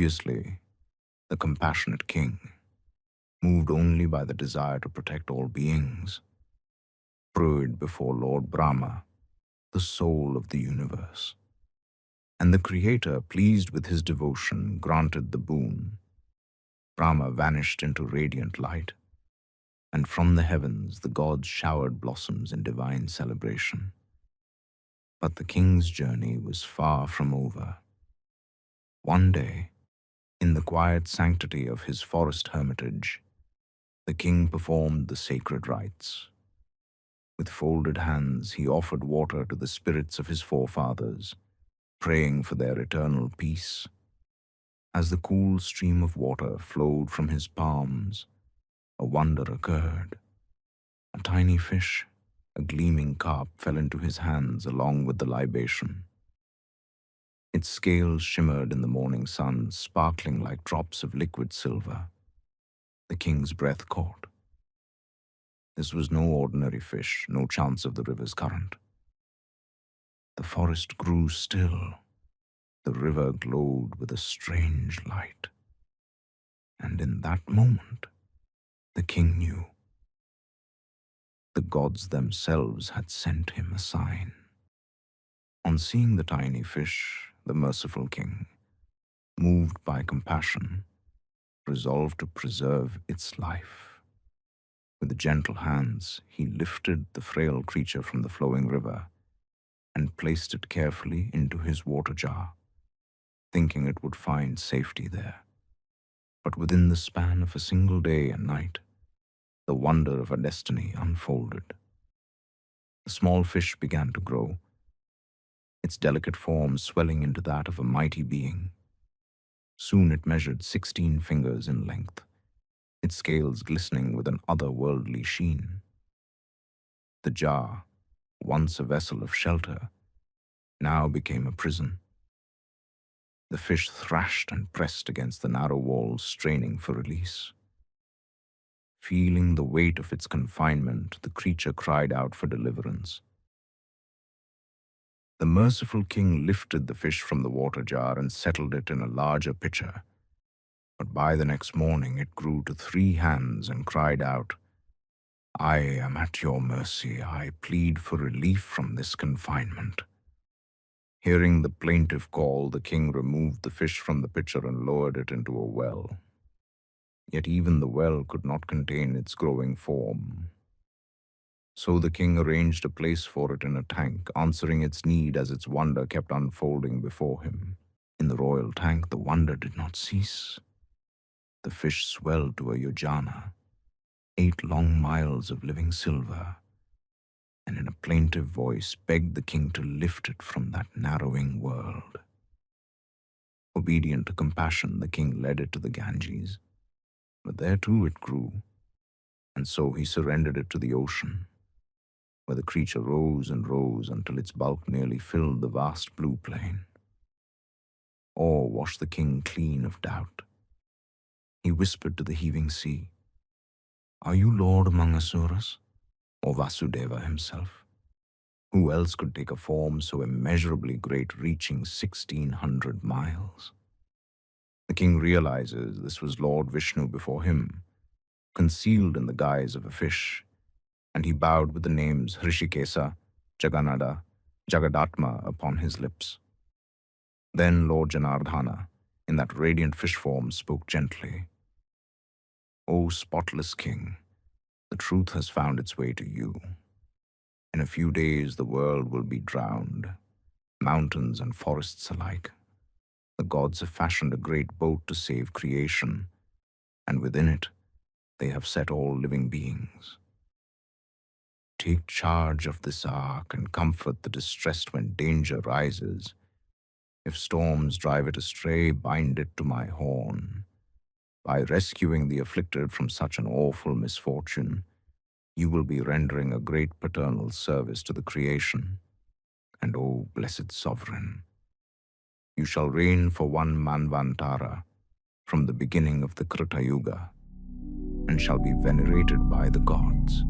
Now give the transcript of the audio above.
Previously, the compassionate king, moved only by the desire to protect all beings, prayed before Lord Brahma, the soul of the universe. And the Creator, pleased with his devotion, granted the boon. Brahma vanished into radiant light, and from the heavens the gods showered blossoms in divine celebration. But the king's journey was far from over. One day, in the quiet sanctity of his forest hermitage, the king performed the sacred rites. With folded hands, he offered water to the spirits of his forefathers, praying for their eternal peace. As the cool stream of water flowed from his palms, a wonder occurred. A tiny fish, a gleaming carp, fell into his hands along with the libation. Its scales shimmered in the morning sun, sparkling like drops of liquid silver. The king's breath caught. This was no ordinary fish, no chance of the river's current. The forest grew still. The river glowed with a strange light. And in that moment, the king knew. The gods themselves had sent him a sign. On seeing the tiny fish, the merciful king, moved by compassion, resolved to preserve its life. With gentle hands, he lifted the frail creature from the flowing river and placed it carefully into his water jar, thinking it would find safety there. But within the span of a single day and night, the wonder of a destiny unfolded. The small fish began to grow, its delicate form swelling into that of a mighty being. Soon it measured 16 fingers in length, its scales glistening with an otherworldly sheen. The jar, once a vessel of shelter, now became a prison. The fish thrashed and pressed against the narrow walls, straining for release. Feeling the weight of its confinement, the creature cried out for deliverance. The merciful king lifted the fish from the water jar and settled it in a larger pitcher. But by the next morning it grew to 3 hands and cried out, "I am at your mercy. I plead for relief from this confinement." Hearing the plaintive call, the king removed the fish from the pitcher and lowered it into a well. Yet even the well could not contain its growing form. So the king arranged a place for it in a tank, answering its need as its wonder kept unfolding before him. In the royal tank, the wonder did not cease. The fish swelled to a yojana, 8 long miles of living silver, and in a plaintive voice begged the king to lift it from that narrowing world. Obedient to compassion, the king led it to the Ganges, but there too it grew, and so he surrendered it to the ocean, where the creature rose and rose until its bulk nearly filled the vast blue plain. Awe washed the king clean of doubt. He whispered to the heaving sea, "Are you Lord among Asuras, or Vasudeva himself? Who else could take a form so immeasurably great, reaching 1,600 miles? The king realizes this was Lord Vishnu before him, concealed in the guise of a fish, and he bowed with the names Hrishikesa, Jagannatha, Jagadatma upon his lips. Then Lord Janardhana, in that radiant fish form, spoke gently, "O spotless king, the truth has found its way to you. In a few days the world will be drowned, mountains and forests alike. The gods have fashioned a great boat to save creation, and within it they have set all living beings. Take charge of this ark and comfort the distressed when danger rises. If storms drive it astray, bind it to my horn. By rescuing the afflicted from such an awful misfortune, you will be rendering a great paternal service to the creation. And O blessed sovereign, you shall reign for 1 Manvantara from the beginning of the Krita Yuga, and shall be venerated by the gods."